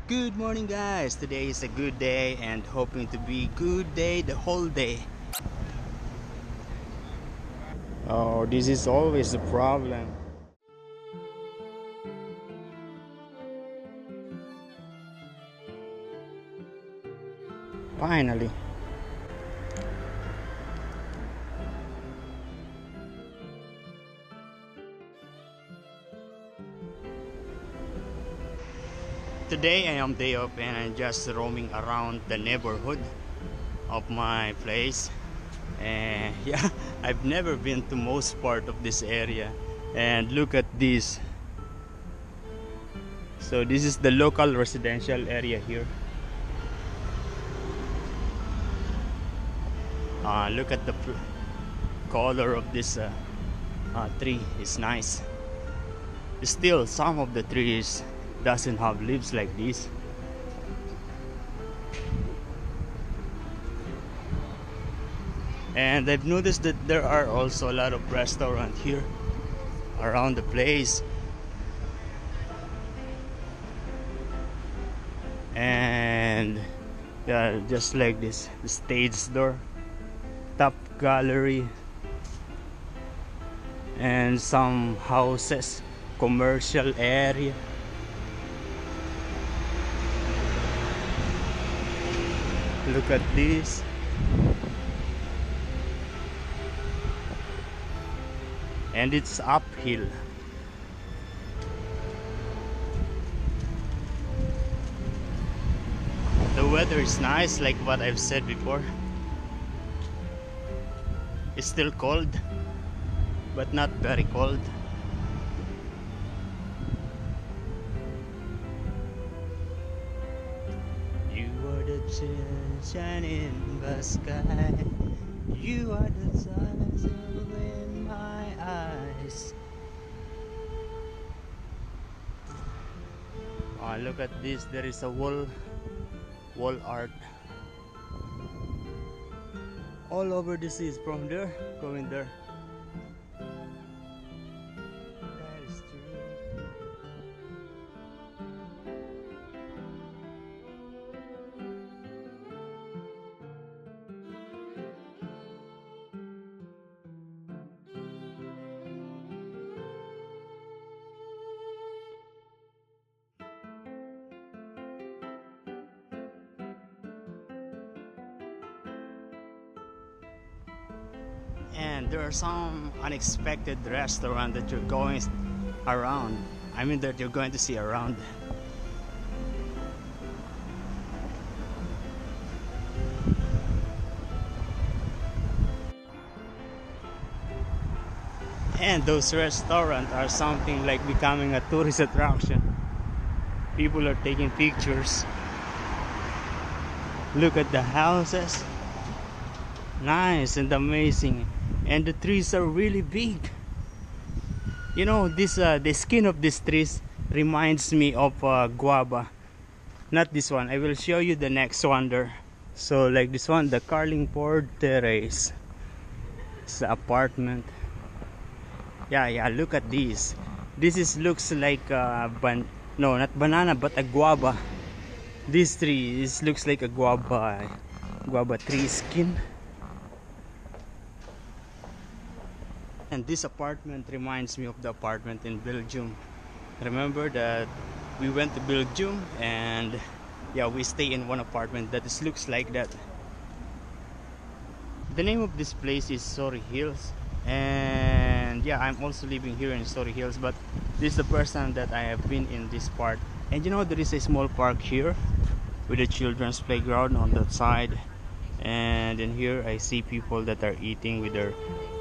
Good morning guys, today is a good day and hoping to be good day the whole day. Oh, this is always the problem. Finally. Today I am day off and I'm just roaming around the neighborhood of my place. And yeah, I've never been to most part of this area. And look at this. So this is the local residential area here. Look at the color of this tree. It's nice. Still, some of the trees doesn't have leaves like this. And I've noticed that there are also a lot of restaurants here around the place. And yeah, just like this, the stage door, top gallery, and some houses, commercial area. Look at this. And it's uphill. The weather is nice, like what I've said before. It's still cold, but not very cold. You are the sunshine in the sky. You are the stars in my eyes. Oh, look at this. There is a wall art all over the seas, from there going there. That is true. And there are some unexpected restaurant that you're going around. I mean that you're going to see around. And those restaurants are something like becoming a tourist attraction. People are taking pictures. Look at the houses. Nice and amazing. And the trees are really big. You know, this the skin of these trees reminds me of guava. Not this one. I will show you the next one there. So like this one, the Carlingford Terrace. It's the apartment. Yeah, look at this. This is looks like no, not banana, but a guava. This tree looks like a guava tree skin. And this apartment reminds me of the apartment in Belgium. Remember that we went to Belgium and yeah, we stay in one apartment that looks like that. The name of this place is Surry Hills. And yeah, I'm also living here in Surry Hills, but this is the first time that I have been in this part. And you know, there is a small park here with a children's playground on that side. And in here I see people that are eating with their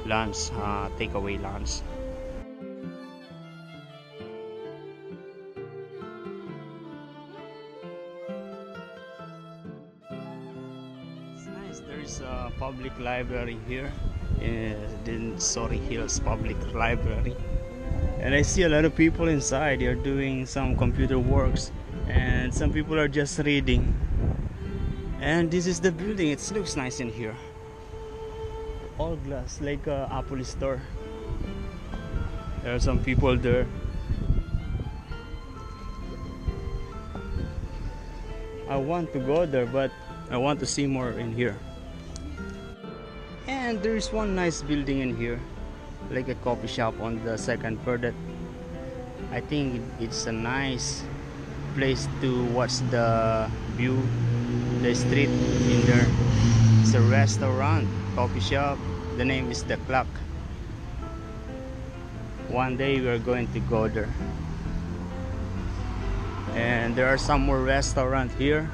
lunch, takeaway lunch. It's nice. There is a public library here in Surry Hills Public Library. And I see a lot of people inside. They're doing some computer works, and some people are just reading. And this is the building. It looks nice in here. All glass, like a Apple store. There are some people there. I want to go there, but I want to see more in here. And there is one nice building in here, like a coffee shop on the second floor that I think it's a nice place to watch the view, the street in there. It's a restaurant, coffee shop. The name is The Clock. One day we are going to go there. And there are some more restaurants here.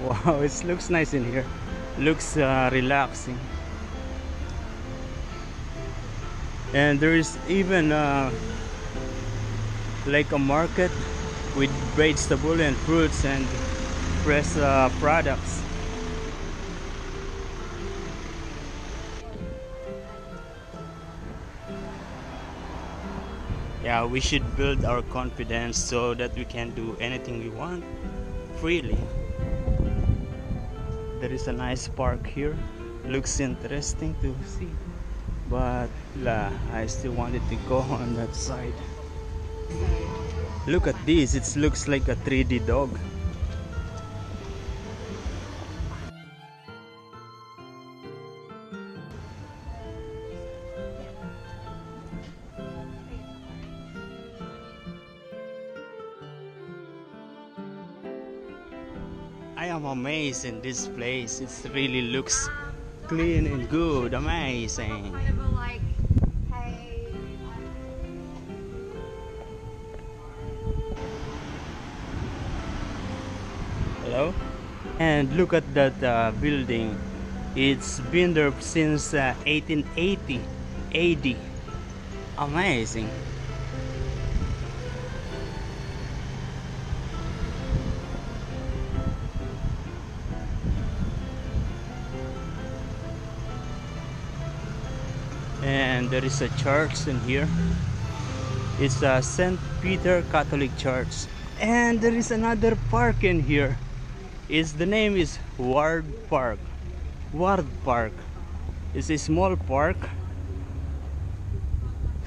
Wow, it looks nice in here. Looks relaxing. And there is even like a market with vegetable and fruits and fresh products. Yeah, we should build our confidence so that we can do anything we want freely. There is a nice park here. Looks interesting to see, but I still wanted to go on that side. Look at this, it looks like a 3D dog. I am amazed in this place. It really looks clean and good. Amazing. Kind of like, hey, Hello? And look at that building. It's been there since 1880 AD. Amazing. And there is a church in here. It's a St. Peter Catholic Church. And there is another park in here. The name is Ward Park. Ward Park. It's a small park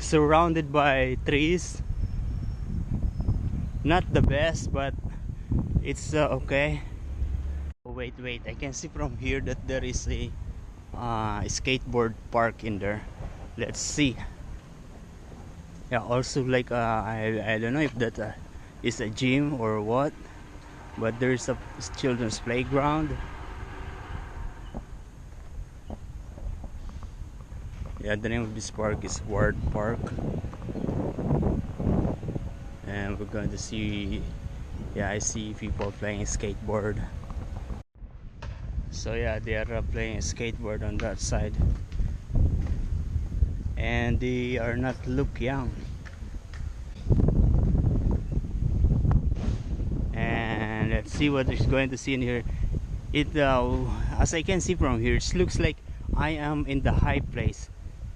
surrounded by trees. Not the best, but it's okay. Oh, wait, I can see from here that there is a skateboard park in there. Let's see. Yeah, also like I don't know if that is a gym or what, but there's a children's playground. Yeah, the name of this park is Ward Park. And we're going to see, yeah, I see people playing skateboard. So yeah, they are playing skateboard on that side. And they are not look young. And let's see what is going to see in here. It as I can see from here, it looks like I am in the high place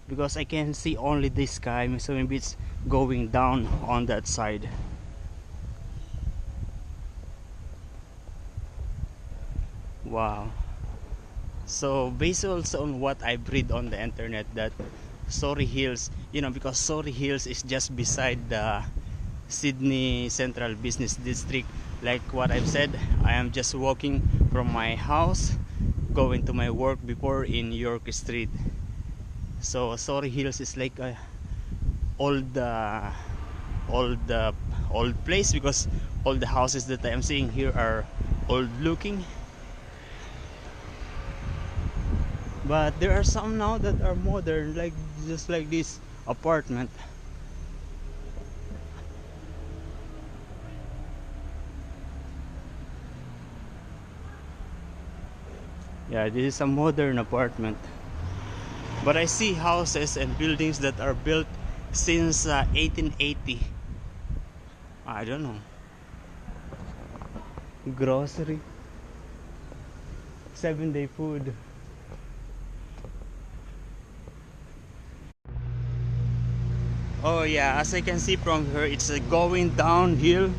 because I can see only the sky, so maybe it's going down on that side. Wow. So based also on what I've read on the internet, that Surry Hills, because Surry Hills is just beside the Sydney Central Business District. Like what I've said, I am just walking from my house going to my work before in York Street. So Surry Hills is like a old place, because all the houses that I am seeing here are old looking. But there are some now that are modern, like just like this apartment. Yeah, this is a modern apartment. But I see houses and buildings that are built since 1880. I don't know. Grocery. 7-day food. Oh yeah, as I can see from here, it's going downhill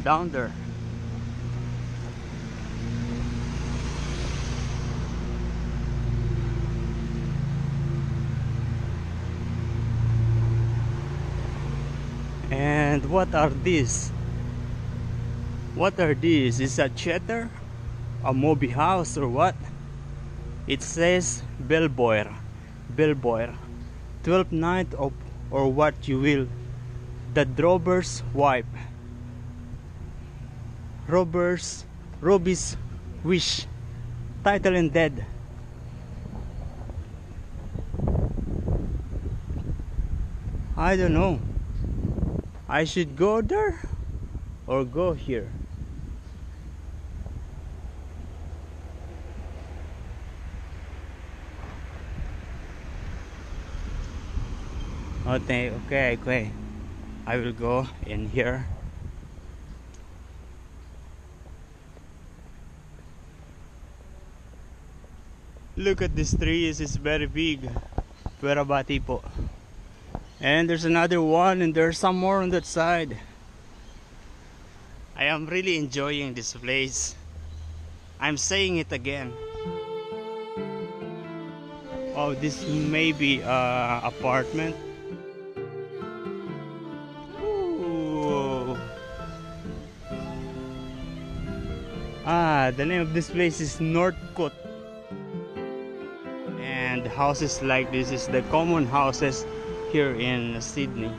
down there. And what are these? What are these? Is a theater? A movie house or what? It says Belvoir. Belvoir. 12th night of or what you will. The Drover's wife. Robbie's wish. Title and dead. I don't know. I should go there or go here. Okay. I will go in here. Look at this trees, it's very big. Perabati po. And there's another one and there's some more on that side. I am really enjoying this place. I'm saying it again. Oh, this may be apartment. Ooh. The name of this place is Northcote. And houses like this is the common houses here in Sydney.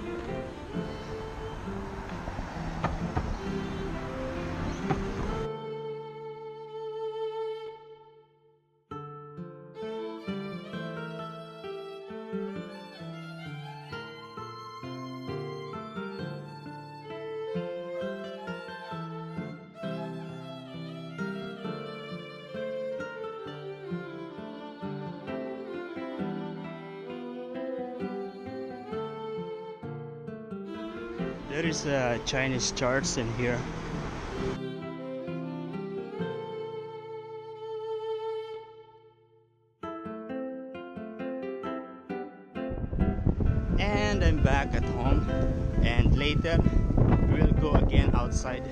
There is a Chinese church in here. And I'm back at home, and later we'll go again outside.